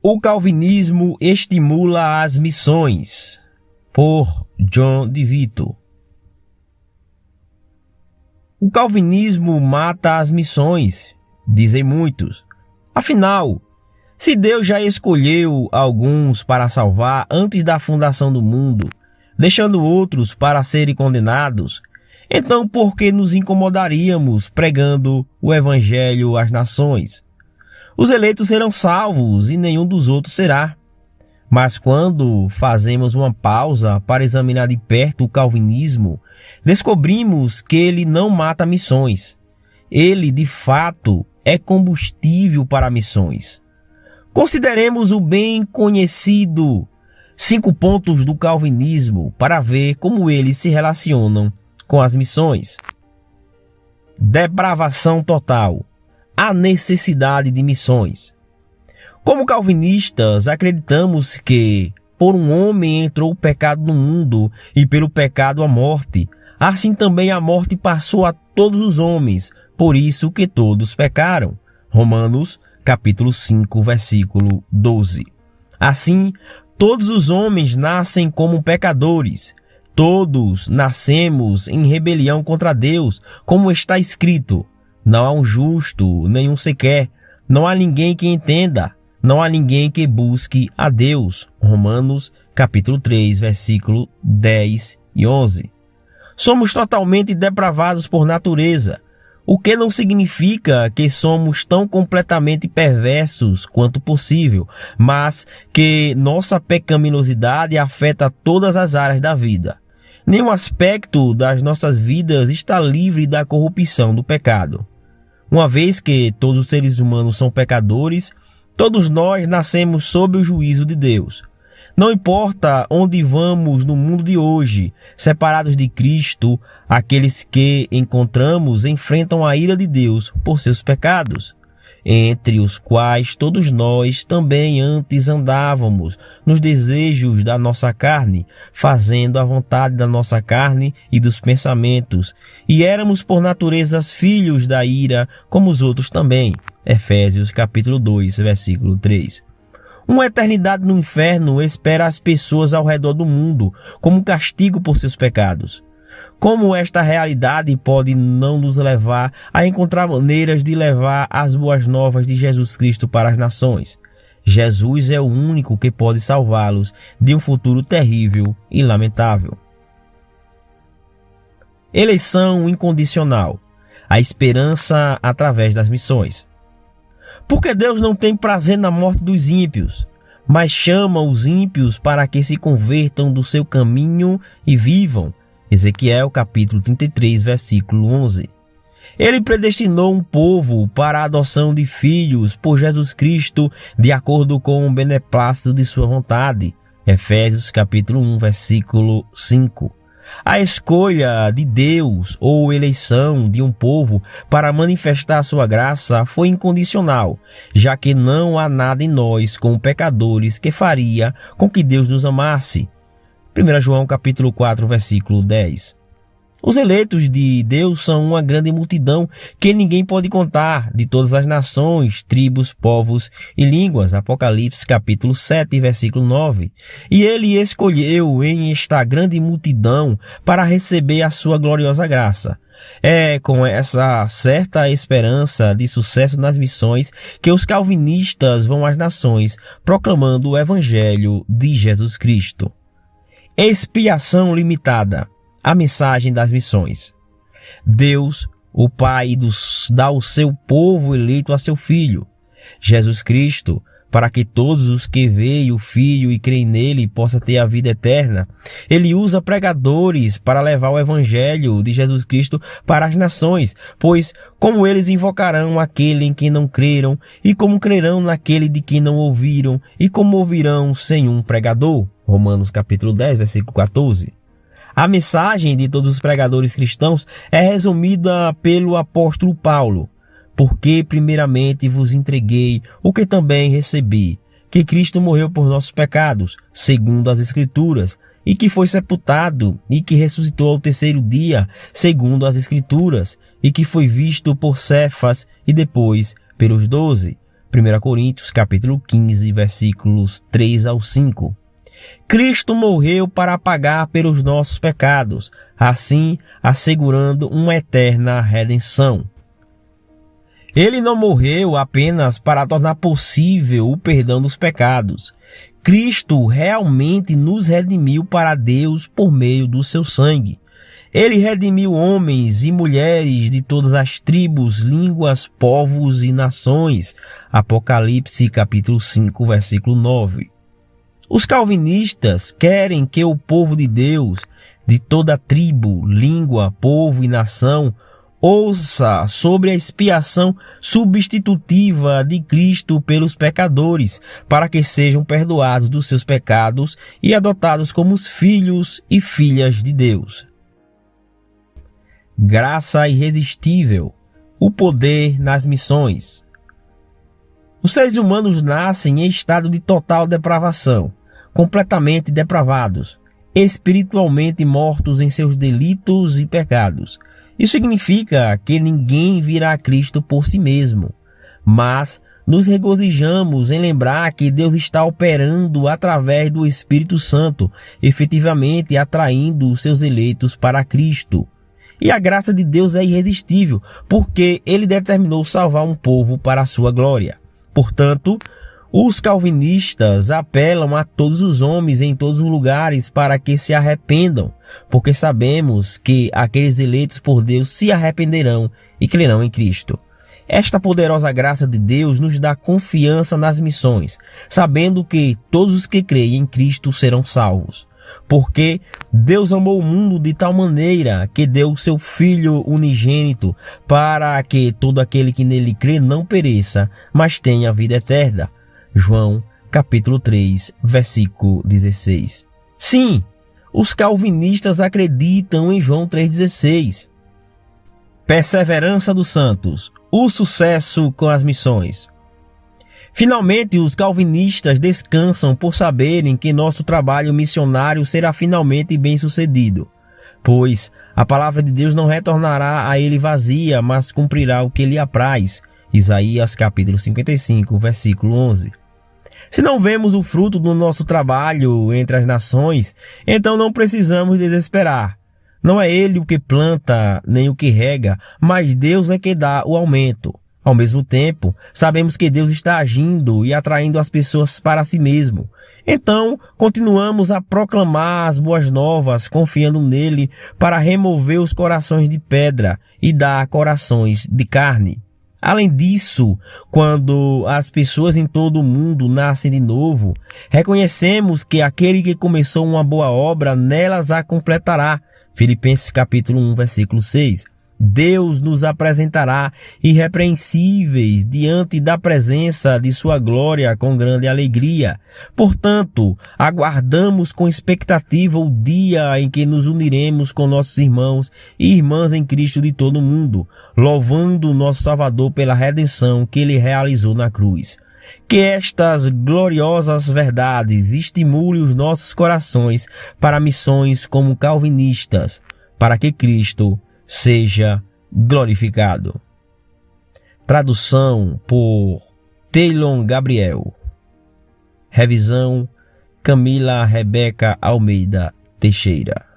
O calvinismo estimula as missões, por John de Vito. O calvinismo mata as missões, dizem muitos. Afinal, se Deus já escolheu alguns para salvar antes da fundação do mundo, deixando outros para serem condenados, então por que nos incomodaríamos pregando o evangelho às nações? Os eleitos serão salvos e nenhum dos outros será. Mas quando fazemos uma pausa para examinar de perto o calvinismo, descobrimos que ele não mata missões. Ele, de fato, é combustível para missões. Consideremos o bem conhecido 5 pontos do calvinismo para ver como eles se relacionam com as missões. Depravação total. A necessidade de missões. Como calvinistas, acreditamos que por um homem entrou o pecado no mundo e pelo pecado a morte. Assim também a morte passou a todos os homens, por isso que todos pecaram. Romanos, capítulo 5, versículo 12. Assim, todos os homens nascem como pecadores. Todos nascemos em rebelião contra Deus, como está escrito. Não há um justo, nenhum sequer. Não há ninguém que entenda. Não há ninguém que busque a Deus. Romanos, capítulo 3, versículo 10 e 11. Somos totalmente depravados por natureza, o que não significa que somos tão completamente perversos quanto possível, mas que nossa pecaminosidade afeta todas as áreas da vida. Nenhum aspecto das nossas vidas está livre da corrupção do pecado. Uma vez que todos os seres humanos são pecadores, todos nós nascemos sob o juízo de Deus. Não importa onde vamos no mundo de hoje, separados de Cristo, aqueles que encontramos enfrentam a ira de Deus por seus pecados, entre os quais todos nós também antes andávamos nos desejos da nossa carne, fazendo a vontade da nossa carne e dos pensamentos, e éramos por natureza filhos da ira, como os outros também. Efésios capítulo 2, versículo 3. Uma eternidade no inferno espera as pessoas ao redor do mundo como castigo por seus pecados. Como esta realidade pode não nos levar a encontrar maneiras de levar as boas novas de Jesus Cristo para as nações? Jesus é o único que pode salvá-los de um futuro terrível e lamentável. Eleição incondicional. A esperança através das missões. Porque Deus não tem prazer na morte dos ímpios, mas chama os ímpios para que se convertam do seu caminho e vivam. Ezequiel capítulo 33, versículo 11. Ele predestinou um povo para a adoção de filhos por Jesus Cristo, de acordo com o beneplácito de sua vontade. Efésios capítulo 1, versículo 5. A escolha de Deus ou eleição de um povo para manifestar sua graça foi incondicional, já que não há nada em nós como pecadores que faria com que Deus nos amasse. 1 João capítulo 4, versículo 10. Os eleitos de Deus são uma grande multidão que ninguém pode contar, de todas as nações, tribos, povos e línguas. Apocalipse capítulo 7, versículo 9. E ele escolheu em esta grande multidão para receber a sua gloriosa graça. É com essa certa esperança de sucesso nas missões que os calvinistas vão às nações proclamando o evangelho de Jesus Cristo. Expiação limitada. A mensagem das missões. Deus, o Pai, dá o seu povo eleito a seu Filho, Jesus Cristo, para que todos os que veem o Filho e creem nele possam ter a vida eterna. Ele usa pregadores para levar o Evangelho de Jesus Cristo para as nações, pois como eles invocarão aquele em quem não creram, e como crerão naquele de quem não ouviram, e como ouvirão sem um pregador. Romanos capítulo 10, versículo 14. A mensagem de todos os pregadores cristãos é resumida pelo apóstolo Paulo. Porque primeiramente vos entreguei o que também recebi, que Cristo morreu por nossos pecados, segundo as Escrituras, e que foi sepultado, e que ressuscitou ao terceiro dia, segundo as Escrituras, e que foi visto por Cefas e depois pelos 12. 1 Coríntios capítulo 15, versículos 3 ao 5. Cristo morreu para pagar pelos nossos pecados, assim assegurando uma eterna redenção. Ele não morreu apenas para tornar possível o perdão dos pecados. Cristo realmente nos redimiu para Deus por meio do seu sangue. Ele redimiu homens e mulheres de todas as tribos, línguas, povos e nações. Apocalipse capítulo 5, versículo 9. Os calvinistas querem que o povo de Deus, de toda tribo, língua, povo e nação, ouça sobre a expiação substitutiva de Cristo pelos pecadores, para que sejam perdoados dos seus pecados e adotados como os filhos e filhas de Deus. Graça irresistível, o poder nas missões. Os seres humanos nascem em estado de total depravação, completamente depravados, espiritualmente mortos em seus delitos e pecados. Isso significa que ninguém virá a Cristo por si mesmo, mas nos regozijamos em lembrar que Deus está operando através do Espírito Santo, efetivamente atraindo os seus eleitos para Cristo. E a graça de Deus é irresistível, porque Ele determinou salvar um povo para a sua glória. Portanto, os calvinistas apelam a todos os homens em todos os lugares para que se arrependam, porque sabemos que aqueles eleitos por Deus se arrependerão e crerão em Cristo. Esta poderosa graça de Deus nos dá confiança nas missões, sabendo que todos os que creem em Cristo serão salvos. Porque Deus amou o mundo de tal maneira que deu o seu Filho unigênito para que todo aquele que nele crê não pereça, mas tenha vida eterna. João capítulo 3, versículo 16. Sim, os calvinistas acreditam em João 3,16. Perseverança dos santos, o sucesso com as missões. Finalmente, os calvinistas descansam por saberem que nosso trabalho missionário será finalmente bem-sucedido, pois a palavra de Deus não retornará a ele vazia, mas cumprirá o que lhe apraz. Isaías capítulo 55, versículo 11. Se não vemos o fruto do nosso trabalho entre as nações, então não precisamos desesperar. Não é ele o que planta, nem o que rega, mas Deus é que dá o aumento. Ao mesmo tempo, sabemos que Deus está agindo e atraindo as pessoas para si mesmo. Então, continuamos a proclamar as boas novas, confiando nele para remover os corações de pedra e dar corações de carne. Além disso, quando as pessoas em todo o mundo nascem de novo, reconhecemos que aquele que começou uma boa obra nelas a completará. Filipenses capítulo 1, versículo 6. Deus nos apresentará irrepreensíveis diante da presença de sua glória com grande alegria. Portanto, aguardamos com expectativa o dia em que nos uniremos com nossos irmãos e irmãs em Cristo de todo o mundo, louvando o nosso Salvador pela redenção que Ele realizou na cruz. Que estas gloriosas verdades estimulem os nossos corações para missões como calvinistas, para que Cristo seja glorificado. Tradução por Teilon Gabriel. Revisão Camila Rebeca Almeida Teixeira.